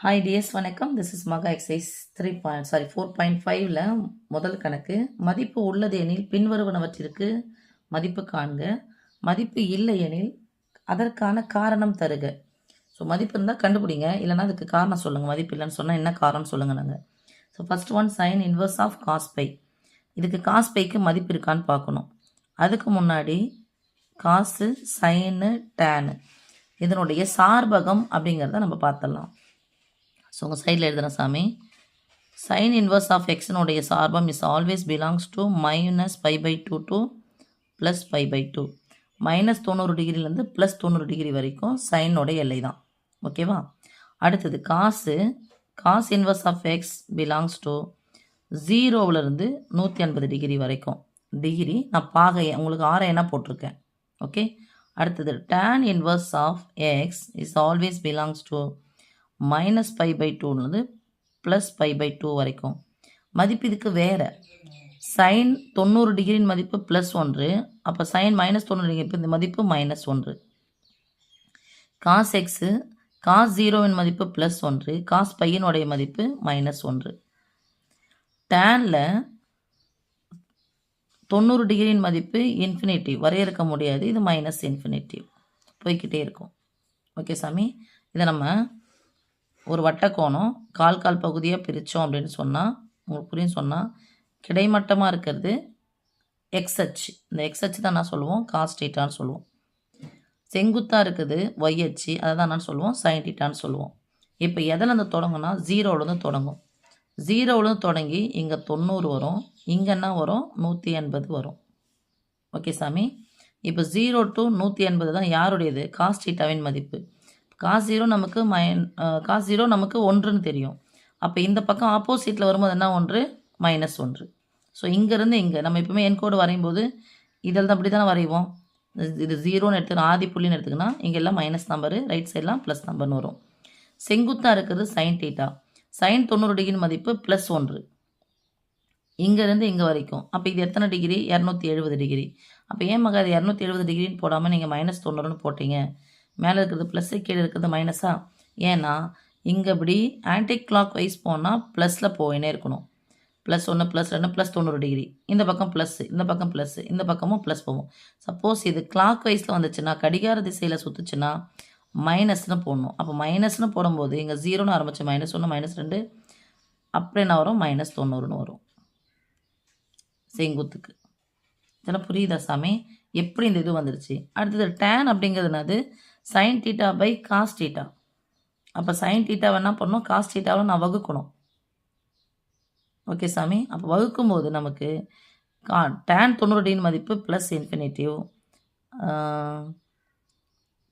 Hi DS வணக்கம். This is மகா exercise 4.5ல முதல் கணக்கு. மதிப்பு உள்ளது எனில் பின்வருவனவற்றிற்கு மதிப்பு காண்க. மதிப்பு இல்லை எனில் அதற்கான காரணம் தருக. ஸோ மதிப்பு இருந்தால் கண்டுபிடிங்க, இல்லைனா அதுக்கு காரணம் சொல்லுங்கள். மதிப்பு இல்லைன்னு சொன்னால் என்ன காரணம் சொல்லுங்கள். நாங்கள் first one sine inverse of cos pi. இதுக்கு காஸ் பைக்கு மதிப்பு இருக்கான்னு பார்க்கணும். அதுக்கு முன்னாடி காசு, சைனு, டேனு இதனுடைய சார்பகம் அப்படிங்கிறத நம்ம பார்த்துடலாம். ஸோ உங்கள் சைடில் எழுதுன சாமி. சைன் இன்வர்ஸ் ஆஃப் எக்ஸினுடைய சார்பம் is always belongs to -π/2 to +π/2. -90 டிகிரிலேருந்து +90 வரைக்கும் சைனோடைய எல்லை தான். ஓகேவா? அடுத்தது cos inverse of x belongs to 0லேருந்து 180 டிகிரி வரைக்கும். டிகிரி நான் பாகையை உங்களுக்கு ஆரையனா போட்டிருக்கேன். ஓகே. அடுத்தது tan inverse of x is always belongs to -π/2லேருந்து +π/2 வரைக்கும். மதிப்பு இதுக்கு வேறு. சைன் 90 டிகிரியின் மதிப்பு +1. அப்போ சைன் -90 டிகிரி இந்த மதிப்பு -1. காஸ் எக்ஸு காஸ் 0வின் மதிப்பு +1. காஸ் பையனுடைய மதிப்பு -1. டேனில் 90 டிகிரியின் மதிப்பு இன்ஃபினிட்டிவ், வரையறுக்க முடியாது. இது -இன்ஃபினிட்டிவ் போய்கிட்டே இருக்கும். ஓகே சாமி. இதை நம்ம ஒரு வட்டக்கோணம் கால் பகுதியாக பிரித்தோம் அப்படின்னு சொன்னால் உங்களுக்கு புரியும். சொன்னால் கிடைமட்டமாக இருக்கிறது எக்ஸ் அச்சு. இந்த எக்ஸ் அச்சு தான் நான் சொல்லுவோம் காஸ் டீட்டான்னு சொல்லுவோம். செங்குத்தாக இருக்குது ஒய் அச்சு, அதை தான் நான் சொல்லுவோம் சைன் டீட்டான்னு சொல்லுவோம். இப்போ எதிலேருந்து தொடங்கும்னா 0லேருந்து தொடங்கும். 0லேருந்து தொடங்கி இங்கே 90 வரும், இங்கே என்ன வரும் 180 வரும். ஓகே சாமி. இப்போ 0 to 180 தான் யாருடையது? காஸ் டீட்டாவின் மதிப்பு. காஸ் 0 நமக்கு 1ன்னு தெரியும். அப்போ இந்த பக்கம் ஆப்போசிட்டில் வரும்போது என்ன 1? -1. ஸோ இங்கேருந்து இங்கே நம்ம எப்பவுமே என்கோடு வரையும் இதில் தான் அப்படி தானே வரைவோம். இது 0ன்னு எடுத்துக்கணும், ஆதி புள்ளின்னு எடுத்துக்கினா இங்கெல்லாம் மைனஸ் நம்பரு, ரைட் சைட்லாம் ப்ளஸ் நம்பர்னு வரும். செங்குத்தாக இருக்கிறது சைன் டீட்டா. சைன் 90 டிகிரி மதிப்பு +1 இங்கேருந்து இங்கே வரைக்கும். அப்போ இது எத்தனை டிகிரி? 270 டிகிரி. அப்போ ஏன் மகா அது 270 டிகிரின்னு போடாமல் நீங்கள் -90ன்னு போட்டீங்க? மேலே இருக்கிறது ப்ளஸ்ஸு, கீழே இருக்கிறது மைனஸா? ஏன்னா இங்கே இப்படி ஆன்டி கிளாக் வைஸ் போனால் ப்ளஸில் போயினே இருக்கணும். +1 +2 +90 டிகிரி. இந்த பக்கம் ப்ளஸ்ஸு, இந்த பக்கம் ப்ளஸ்ஸு, இந்த பக்கமும் ப்ளஸ் போகும். சப்போஸ் இது கிளாக் வைஸில் வந்துச்சுன்னா, கடிகார திசையில் சுற்றுச்சுன்னா மைனஸ்னு போடணும். அப்போ மைனஸ்னு போடும்போது இங்கே 0ன்னு ஆரம்பிச்சு -1 -2 அப்படி என்ன வரும்? -90ன்னு வரும் செங்குத்துக்கு. இதெல்லாம் புரியுதா சாமி? எப்படி இந்த இது வந்துருச்சு? அடுத்தது டேன் அப்படிங்கிறது என்னது? Sine theta by cos theta. அப்போ சைன் டீட்டாவை என்ன பண்ணணும்? காஸ் டீட்டாவை நான் வகுக்கணும். ஓகே சாமி. அப்போ வகுக்கும்போது நமக்கு டேன் 90 டிகிரி மதிப்பு +இன்ஃபினிட்டிவ்,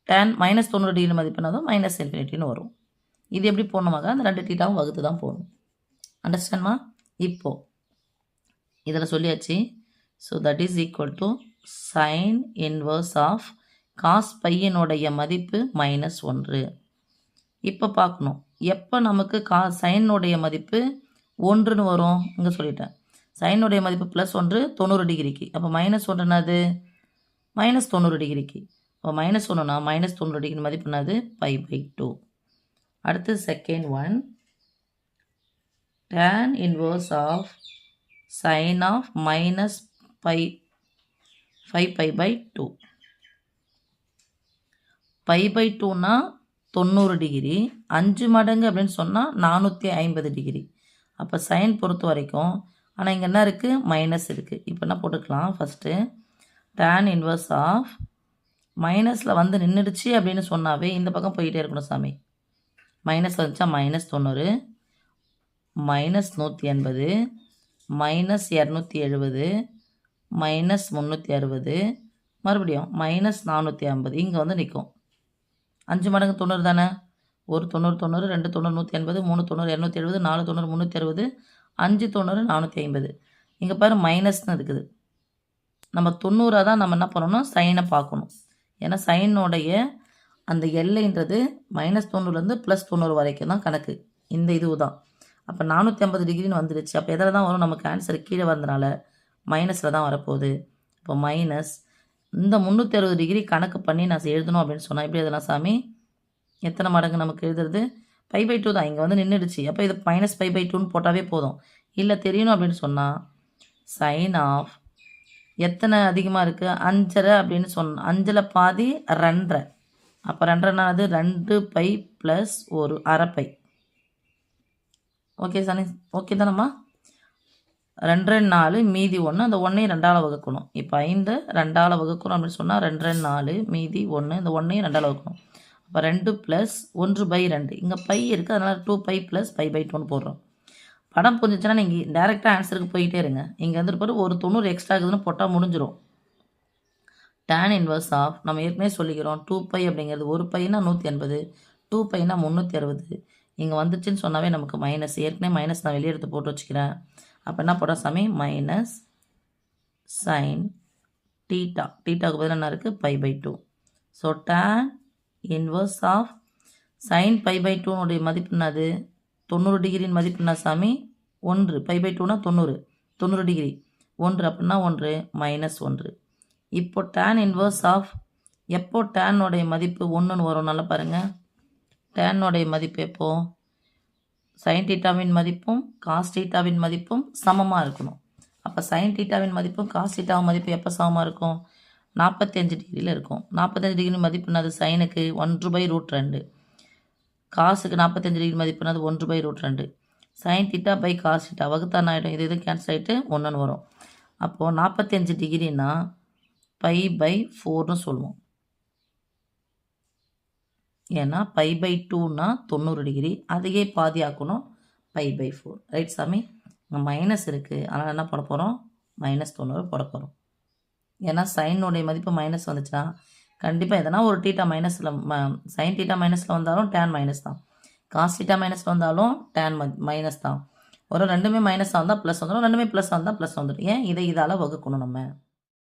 டேன் -90 டிகிரி மதிப்புனாலும் -இன்ஃபினிட்டிவ்னு வரும். இது எப்படி போடணுமாக? அந்த 2 டீட்டாவும் வகுத்து தான் போடணும். அண்டர்ஸ்டாண்ட்மா? இப்போது இதில் சொல்லியாச்சு. So that is equal to sine inverse of cos பையனுடைய மதிப்பு -1. இப்போ பார்க்கணும் எப்போ நமக்கு சைனுடைய மதிப்பு 1ன்னு வரும். இங்கே சொல்லிட்டேன் சைனுடைய மதிப்பு +1 90 டிகிரிக்கு. அப்போ -1 என்னது? -90 டிகிரிக்கு. அப்போ -1னா -90 டிகிரி மதிப்பு என்னது? π/2. அடுத்து second one tan inverse of sine of -5π/2. π/2னா 90 டிகிரி, 5 மடங்கு அப்படின்னு சொன்னால் 450 டிகிரி. அப்போ சைன் பொறுத்த வரைக்கும், ஆனால் இங்கே என்ன இருக்குது? மைனஸ் இருக்குது. இப்போ என்ன போட்டுக்கலாம்? ஃபஸ்ட்டு tan இன்வர்ஸ் ஆஃப் மைனஸில் வந்து நின்றுடுச்சு அப்படின்னு சொன்னாவே இந்த பக்கம் போயிட்டே இருக்கணும் சாமி. மைனஸ் வந்துச்சா -90, -180, -270, -360, மறுபடியும் -450. இங்கே வந்து நிற்கும். 5 மடங்கு 90 தானே? 1 90 90, 2 90 180, 3 90 270, 4 90 360, 5 90 450. இங்கே பாரு மைனஸ்னு இருக்குது. நம்ம 90 தான் நம்ம என்ன பண்ணணும்? சைனை பார்க்கணும். ஏன்னா சைனுடைய அந்த எல்லைன்றது -90லேருந்து +90 வரைக்கும் தான் கணக்கு. இந்த இது தான். அப்போ 450 டிகிரின்னு வந்துடுச்சு. அப்போ எதில் தான் வரும்? நமக்கு ஆன்சர் கீழே வந்தனால மைனஸில் தான் வரப்போகுது. இப்போ மைனஸ் இந்த 360 டிகிரி கணக்கு பண்ணி நான் எழுதணும் அப்படின்னு சொன்னால் எப்படி எழுதலாம் சாமி? எத்தனை மடங்கு நமக்கு எழுதுறது? π/2 தான். இங்கே வந்து நின்றுடுச்சு. அப்போ இது மைனஸ் π/2ன்னு போட்டாவே போதும். இல்லை தெரியணும் அப்படின்னு சொன்னால் சைன் ஆஃப் எத்தனை அதிகமாக இருக்குது 5.5 அப்படின்னு சொன்ன 5ல் பாதி 2.5. அப்போ 2.5னாது 2π + 1 1/2π. ஓகே சார், ஓகே தானம்மா? 2 4 மீதி 1, அந்த 1ஐயும் 2ஆல் வகுக்கணும். இப்போ 5 2ஆல் வகுக்கணும் அப்படின்னு சொன்னால் 2 4 மீதி 1, இந்த 1ஐயும் 2ஆல் வகுக்கணும். அப்போ 2 + 1/2. இங்கே பை இருக்குது, அதனால் 2π + π/2ன்னு போடுறோம். படம் புரிஞ்சிச்சுன்னா நீங்கள் டேரெக்டாக ஆன்சருக்கு போயிட்டே இருங்க. இங்கே வந்துட்டு பாரு ஒரு 90 எக்ஸ்ட்ரா இருக்குதுன்னு போட்டால் முடிஞ்சிடும். tan இன்வர்ஸ் ஆஃப் நம்ம ஏற்கனவே சொல்லிக்கிறோம் 2π அப்படிங்கிறது 1πனா 180, 2πனா 360. இங்கே வந்துச்சுன்னு சொன்னாவே நமக்கு மைனஸ். ஏற்கனவே மைனஸ் நான் வெளியே எடுத்து போட்டு வச்சுக்கிறேன். அப்போ என்ன போடுற சாமி? Minus sine theta. டீட்டாவுக்கு பதில் என்ன இருக்குது? π/2. So tan inverse of sine π/2னுடைய மதிப்பு என்னது? 90 டிகிரியின் மதிப்பு என்ன சாமி? 1. π/2னா 90 டிகிரி. 1 அப்படின்னா 1 -1. இப்போ tan இன்வர்ஸ் ஆஃப் எப்போ டேனுடைய மதிப்பு 1ன்னு வரும்? நல்லா பாருங்கள். டேனுடைய மதிப்பு எப்போ? சைன் டீட்டாவின் மதிப்பும் காஸ் டீட்டாவின் மதிப்பும் சமமாக இருக்கணும். அப்போ சைன் டீட்டாவின் மதிப்பும் காஸ் டீட்டாவின் மதிப்பு எப்போ சமமாக இருக்கும்? 45 டிகிரியில் இருக்கும். 45 டிகிரி மதிப்பு என்னது? சைனுக்கு 1/√2. காசுக்கு 45 டிகிரி மதிப்புனது 1/√2. Sine theta by cos theta வகுத்தான் ஆகிடும். இது கேன்சல் ஆகிட்டு 1ன்னு வரும். அப்போது 45 டிகிரினா π/4ன்னு சொல்லுவோம். ஏன்னா π/2னா 90 டிகிரி, அதையே பாதி ஆக்கணும் π/4. ரைட் சாமி? இங்கே மைனஸ் இருக்குது, அதனால் என்ன பண்ண போகிறோம்? -90 போட போகிறோம். ஏன்னா சைனுடைய மதிப்பு மைனஸ் வந்துச்சுன்னா கண்டிப்பாக எதனா ஒரு டீட்டா மைனஸில் சைன் டீட்டா மைனஸில் வந்தாலும் டேன் மைனஸ் தான். காஸ் டீட்டா மைனஸில் வந்தாலும் டேன் மைனஸ் தான். ஒரு ரெண்டுமே மைனஸாக வந்தால் ப்ளஸ் வந்துடும், ரெண்டுமே ப்ளஸ் வந்தால் ப்ளஸ் வந்துடும். ஏன் இதை இதால் வகுக்கணும் நம்ம.